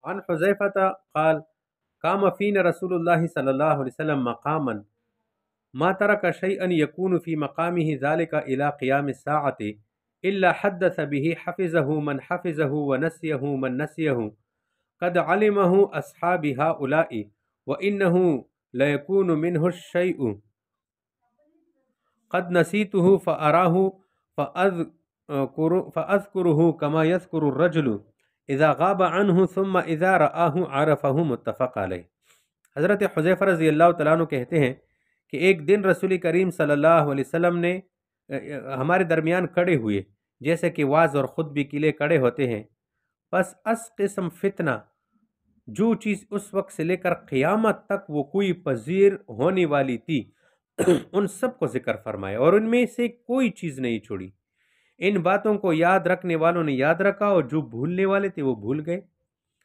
عن حذیفة قال قام فينا رسول الله صلى الله عليه وسلم مقاما ما ترك شيئا يكون في مقامه ذلك إلى قيام الساعة إلا حدث به حفظه من حفظه ونسيه من نسيه قد علمه أصحاب هؤلاء وإنه ليكون منه الشيء قد نسيته فأراه فأذكره كما يذكر الرجل اذا غاب عنه ثم اذا رآه عرفه متفق علیہ۔ حضرت حذیفہ رضی اللہ تعالیٰ عنہ کہتے ہیں کہ ایک دن رسول کریم صلی اللہ علیہ وسلم نے ہمارے درمیان کھڑے ہوئے جیسے کہ واعظ اور خطبے کے لیے کھڑے ہوتے ہیں، پس اس قسم فتنہ جو چیز اس وقت سے لے کر قیامت تک وہ کوئی پذیر ہونے والی تھی ان سب کو ذکر فرمایا اور ان میں سے کوئی چیز نہیں چھوڑی۔ ان باتوں کو یاد رکھنے والوں نے یاد رکھا اور جو بھولنے والے تھے وہ بھول گئے۔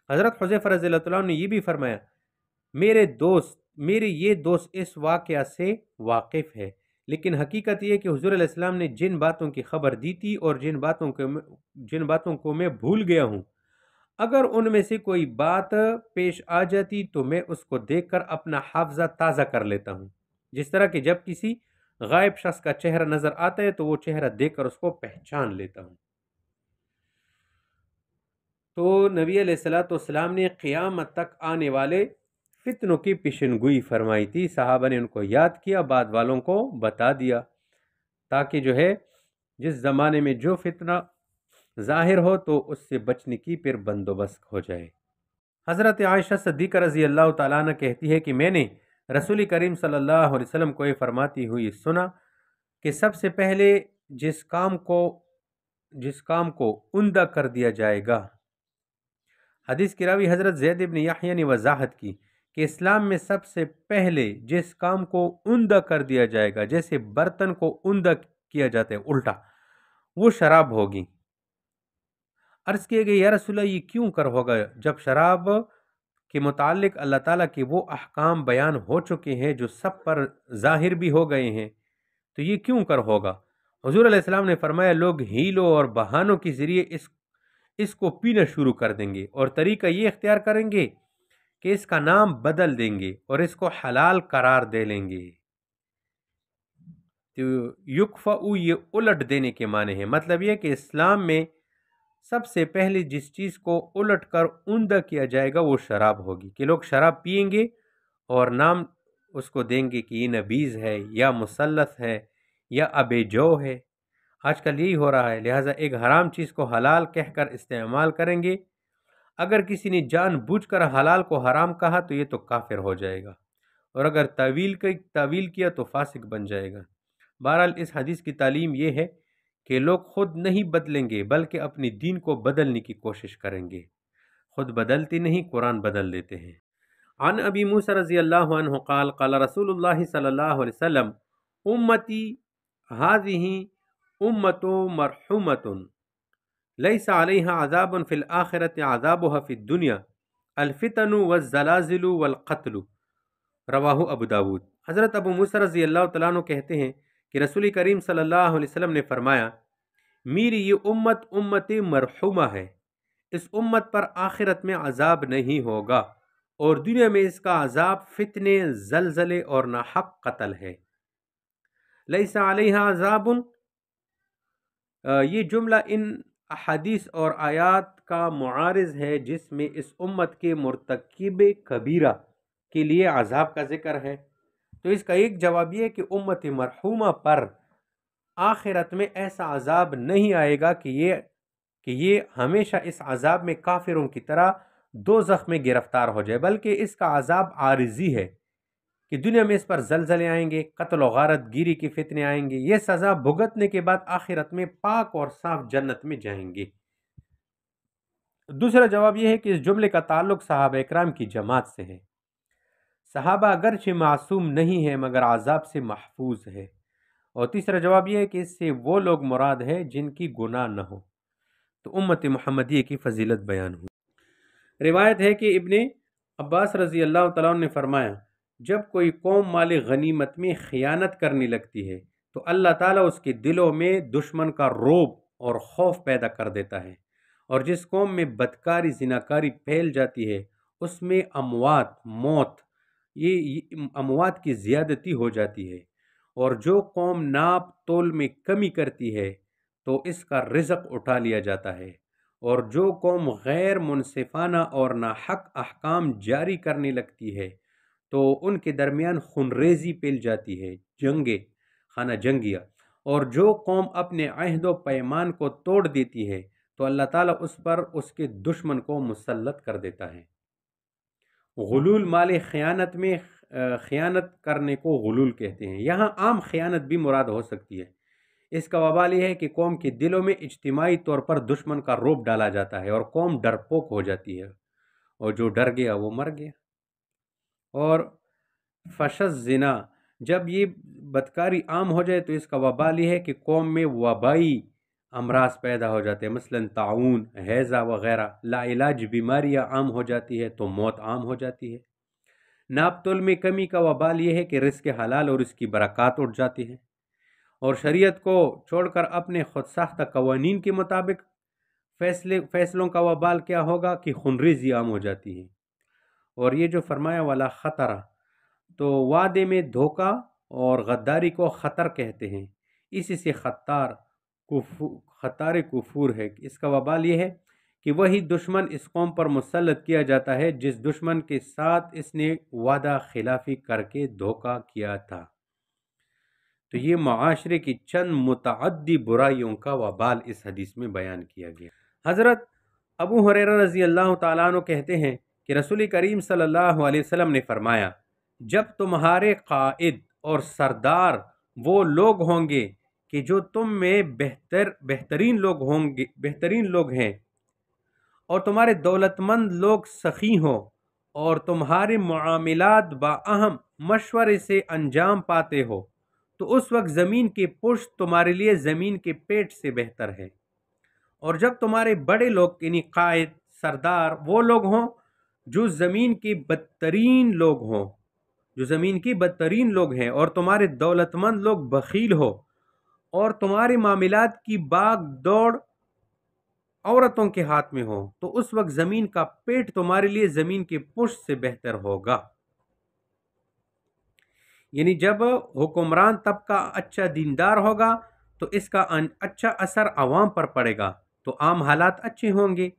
حضرت حذیفہ رضی اللہ عنہ نے یہ بھی فرمایا میرے یہ دوست اس واقعہ سے واقف ہے، لیکن حقیقت یہ کہ حضور علیہ السلام نے جن باتوں کی خبر دی تھی اور جن باتوں کو میں بھول گیا ہوں، اگر ان میں سے کوئی بات پیش آ جاتی تو میں اس کو دیکھ کر اپنا حافظہ تازہ کر لیتا ہوں، جس طرح کہ جب کسی غائب شخص کا چہرہ نظر آتا ہے تو وہ چہرہ دیکھ کر اس کو پہچان لیتا ہوں۔ تو نبی علیہ السلام نے قیامت تک آنے والے فتنوں کی پیشن گوئی فرمائی تھی، صحابہ نے ان کو یاد کیا، بعد والوں کو بتا دیا تاکہ جو ہے جس زمانے میں جو فتنہ ظاہر ہو تو اس سے بچنے کی پھر بندوبست ہو جائے۔ حضرت عائشہ صدیقہ رضی اللہ تعالیٰ عنہ کہتی ہے کہ میں نے رسول کریم صلی اللہ علیہ وسلم کو یہ فرماتی ہوئی سنا کہ سب سے پہلے جس کام کو عمدہ کر دیا جائے گا، حدیث کی راوی حضرت زید بن یحییٰ نے وضاحت کی کہ اسلام میں سب سے پہلے جس کام کو عمدہ کر دیا جائے گا، جیسے برتن کو عمدہ کیا جاتا ہے الٹا، وہ شراب ہوگی۔ عرض کیے گئے یا رسول اللہ یہ کیوں کر ہوگا جب شراب کے متعلق اللہ تعالیٰ کے وہ احکام بیان ہو چکے ہیں جو سب پر ظاہر بھی ہو گئے ہیں، تو یہ کیوں کر ہوگا؟ حضور علیہ السلام نے فرمایا لوگ ہیلوں اور بہانوں کے ذریعے اس کو پینا شروع کر دیں گے اور طریقہ یہ اختیار کریں گے کہ اس کا نام بدل دیں گے اور اس کو حلال قرار دے لیں گے۔ تو یکفؤ یہ الٹ دینے کے معنی ہے، مطلب یہ کہ اسلام میں سب سے پہلے جس چیز کو الٹ کر عمدہ کیا جائے گا وہ شراب ہوگی، کہ لوگ شراب پئیں گے اور نام اس کو دیں گے کہ یہ نبیذ ہے یا مسلط ہے یا ابیجو ہے۔ آج کل یہی ہو رہا ہے، لہٰذا ایک حرام چیز کو حلال کہہ کر استعمال کریں گے۔ اگر کسی نے جان بوجھ کر حلال کو حرام کہا تو یہ تو کافر ہو جائے گا، اور اگر تعویل کیا تو فاسق بن جائے گا۔ بہرحال اس حدیث کی تعلیم یہ ہے کہ لوگ خود نہیں بدلیں گے بلکہ اپنی دین کو بدلنے کی کوشش کریں گے، خود بدلتے نہیں، قرآن بدل دیتے ہیں۔ عن ابی موسیٰ رضی اللہ عنہ قال قال رسول اللہ صلی اللہ علیہ وسلم امتی هذه امت مرحومت لیس علیہا عذاب فی الآخرۃ عذابها فی الدنیا الفتن والزلازل والقتل، رواہ ابو داود۔ حضرت ابو موسیٰ رضی اللہ تعالیٰ عنہ کہتے ہیں کہ رسول کریم صلی اللہ علیہ وسلم نے فرمایا میری یہ امت مرحومہ ہے، اس امت پر آخرت میں عذاب نہیں ہوگا اور دنیا میں اس کا عذاب فتنے، زلزلے اور ناحق قتل ہے۔ لیس علیہا عذاب، یہ جملہ ان احادیث اور آیات کا معارض ہے جس میں اس امت کے مرتکب کبیرہ کے لیے عذاب کا ذکر ہے۔ تو اس کا ایک جواب یہ ہے کہ امت مرحومہ پر آخرت میں ایسا عذاب نہیں آئے گا کہ یہ ہمیشہ اس عذاب میں کافروں کی طرح دوزخ میں گرفتار ہو جائے، بلکہ اس کا عذاب عارضی ہے کہ دنیا میں اس پر زلزلے آئیں گے، قتل و غارت گیری کے فتنے آئیں گے، یہ سزا بھگتنے کے بعد آخرت میں پاک اور صاف جنت میں جائیں گے۔ دوسرا جواب یہ ہے کہ اس جملے کا تعلق صحابہ اکرام کی جماعت سے ہے۔ صحابہ اگرچہ معصوم نہیں ہے مگر عذاب سے محفوظ ہے۔ اور تیسرا جواب یہ ہے کہ اس سے وہ لوگ مراد ہے جن کی گناہ نہ ہو۔ تو امت محمدیہ کی فضیلت بیان ہوئی۔ روایت ہے کہ ابن عباس رضی اللہ تعالیٰ عنہ نے فرمایا جب کوئی قوم مال غنیمت میں خیانت کرنے لگتی ہے تو اللہ تعالیٰ اس کے دلوں میں دشمن کا رعب اور خوف پیدا کر دیتا ہے، اور جس قوم میں بدکاری زناکاری پھیل جاتی ہے اس میں موت یہ اموات کی زیادتی ہو جاتی ہے، اور جو قوم ناپ تول میں کمی کرتی ہے تو اس کا رزق اٹھا لیا جاتا ہے، اور جو قوم غیر منصفانہ اور ناحق احکام جاری کرنے لگتی ہے تو ان کے درمیان خونریزی پھیل جاتی ہے، خانہ جنگیہ، اور جو قوم اپنے عہد و پیمان کو توڑ دیتی ہے تو اللہ تعالیٰ اس پر اس کے دشمن کو مسلط کر دیتا ہے۔ غلول مال خیانت میں خیانت کرنے کو غلول کہتے ہیں۔ یہاں عام خیانت بھی مراد ہو سکتی ہے۔ اس کا وبال یہ ہے کہ قوم کے دلوں میں اجتماعی طور پر دشمن کا رعب ڈالا جاتا ہے اور قوم ڈرپوک ہو جاتی ہے، اور جو ڈر گیا وہ مر گیا۔ اور فشش زنا، جب یہ بدکاری عام ہو جائے تو اس کا وبال یہ ہے کہ قوم میں وبائی امراض پیدا ہو جاتے ہیں، مثلا طاعون، ہیضہ وغیرہ، لا علاج بیماریاں عام ہو جاتی ہے تو موت عام ہو جاتی ہے۔ ناپ تول میں کمی کا وبال یہ ہے کہ رزق حلال اور اس کی برکات اٹھ جاتی ہے، اور شریعت کو چھوڑ کر اپنے خود ساختہ قوانین کے مطابق فیصلوں کا وبال کیا ہوگا کہ خونریزی عام ہو جاتی ہے۔ اور یہ جو فرمایا والا خطرہ، تو وعدے میں دھوکہ اور غداری کو خطر کہتے ہیں، اسی سے خطار کفور ہے۔ اس کا وبال یہ ہے کہ وہی دشمن اس قوم پر مسلط کیا جاتا ہے جس دشمن کے ساتھ اس نے وعدہ خلافی کر کے دھوکہ کیا تھا۔ تو یہ معاشرے کی چند متعدی برائیوں کا وبال اس حدیث میں بیان کیا گیا۔ حضرت ابو ہریرہ رضی اللہ تعالیٰ عنہ کہتے ہیں کہ رسول کریم صلی اللہ علیہ وسلم نے فرمایا، جب تمہارے قائد اور سردار وہ لوگ ہوں گے کہ جو تم میں بہترین لوگ ہیں، اور تمہارے دولت مند لوگ سخی ہوں، اور تمہارے معاملات باہم مشورے سے انجام پاتے ہو، تو اس وقت زمین کی پشت تمہارے لیے زمین کے پیٹ سے بہتر ہے۔ اور جب تمہارے بڑے لوگ یعنی قائد، سردار وہ لوگ ہوں جو زمین کے بدترین لوگ ہیں، اور تمہارے دولت مند لوگ بخیل ہو، اور تمہارے معاملات کی باغ دوڑ عورتوں کے ہاتھ میں ہو، تو اس وقت زمین کا پیٹ تمہارے لیے زمین کی پشت سے بہتر ہوگا۔ یعنی جب حکمران طبقہ اچھا دیندار ہوگا تو اس کا اچھا اثر عوام پر پڑے گا، تو عام حالات اچھے ہوں گے۔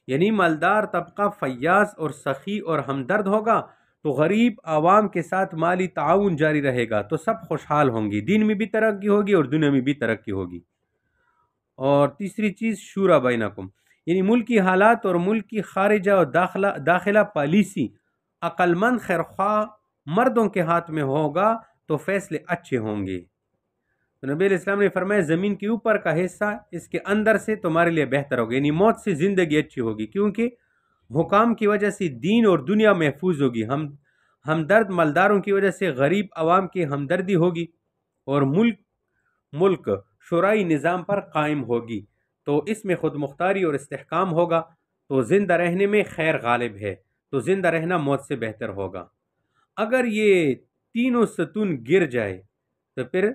یعنی مالدار طبقہ فیاض اور سخی اور ہمدرد ہوگا تو غریب عوام کے ساتھ مالی تعاون جاری رہے گا، تو سب خوشحال ہوں گے، دین میں بھی ترقی ہوگی اور دنیا میں بھی ترقی ہوگی۔ اور تیسری چیز شورا بینکم، یعنی ملکی حالات اور ملک کی خارجہ اور داخلہ پالیسی عقل مند خیرخواہ مردوں کے ہاتھ میں ہوگا تو فیصلے اچھے ہوں گے۔ تو نبی علیہ السلام نے فرمایا زمین کے اوپر کا حصہ اس کے اندر سے تمہارے لیے بہتر ہوگا، یعنی موت سے زندگی اچھی ہوگی، کیونکہ حکام کی وجہ سے دین اور دنیا محفوظ ہوگی، ہمدرد مالداروں کی وجہ سے غریب عوام کی ہمدردی ہوگی، اور ملک شورائی نظام پر قائم ہوگی، تو اس میں خود مختاری اور استحکام ہوگا، تو زندہ رہنے میں خیر غالب ہے، تو زندہ رہنا موت سے بہتر ہوگا۔ اگر یہ تینوں ستون گر جائے تو پھر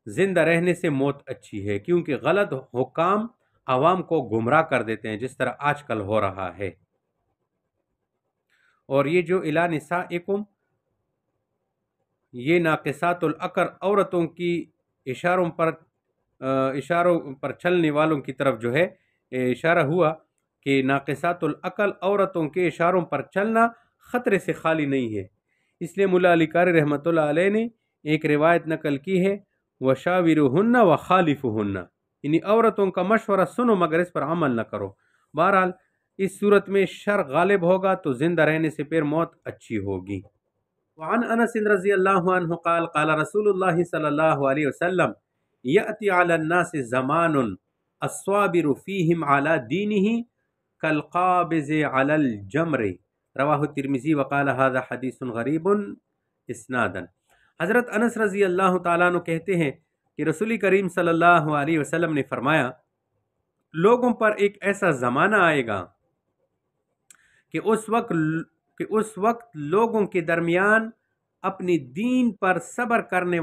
زندہ رہنے سے موت اچھی ہے، کیونکہ غلط حکام عوام کو گمراہ کر دیتے ہیں، جس طرح آج کل ہو رہا ہے۔ اور یہ جو الا نسائکم، یہ ناقصات العقل عورتوں کی اشاروں پر چلنے والوں کی طرف جو ہے اشارہ ہوا کہ ناقصات العقل عورتوں کے اشاروں پر چلنا خطرے سے خالی نہیں ہے، اس لیے ملا علی قاری رحمۃ اللہ علیہ نے ایک روایت نقل کی ہے، وَشَاوِرُهُنَّ وَخَالِفُهُنَّ، یعنی عورتوں کا مشورہ سنو مگر اس پر عمل نہ کرو۔ بہرحال اس صورت میں شر غالب ہوگا تو زندہ رہنے سے پھر موت اچھی ہوگی۔ وعن انس رضی اللہ عنہ قال قال رسول اللہ صلی اللہ علیہ وسلم یأتی علی الناس زمان الصابر فیہم علی دینہ کالقابض علی الجمر، رواہ الترمذی وقال هذا حدیث غریب اسنادا۔ حضرت انس رضی اللہ تعالیٰ عنہ کہتے ہیں کہ رسول کریم صلی اللہ علیہ وسلم نے فرمایا، لوگوں پر ایک ایسا زمانہ آئے گا کہ اس وقت لوگوں کے درمیان اپنے دین پر صبر کرنے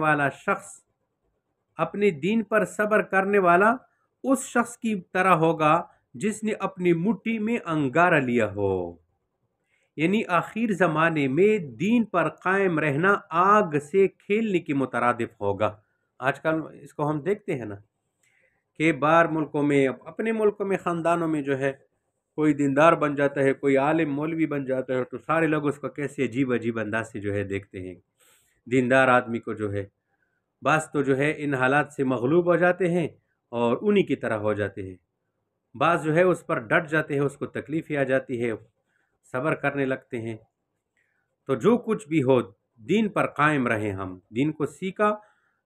والا اس شخص کی طرح ہوگا جس نے اپنی مٹھی میں انگارہ لیا ہو. یعنی آخر زمانے میں دین پر قائم رہنا آگ سے کھیلنے کی مترادف ہوگا. آج کل اس کو ہم دیکھتے ہیں نا کہ باہر ملکوں میں، اپنے ملکوں میں، خاندانوں میں جو ہے کوئی دیندار بن جاتا ہے، کوئی عالم مولوی بن جاتا ہے تو سارے لوگ اس کو کیسے عجیب عجیب انداز سے جو ہے دیکھتے ہیں. دیندار آدمی کو جو ہے بعض تو جو ہے ان حالات سے مغلوب ہو جاتے ہیں اور انہی کی طرح ہو جاتے ہیں. بعض جو ہے اس پر ڈٹ جاتے ہیں، اس کو تکلیف ہی آ جاتی ہے، صبر کرنے لگتے ہیں. تو جو کچھ بھی ہو دین پر قائم رہیں. ہم دین کو سیکھا،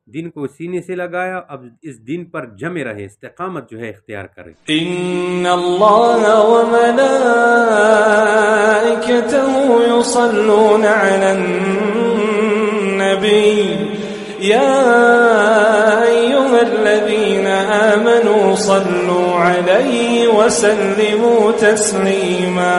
دین کو سینے سے لگایا، اب اس دین پر جمے رہے، استقامت جو ہے اختیار کریں. ان اللہ وملائکته یصلون علی النبی یا ایها الذین آمنوا صلوا علیہ وسلموا تسلیما.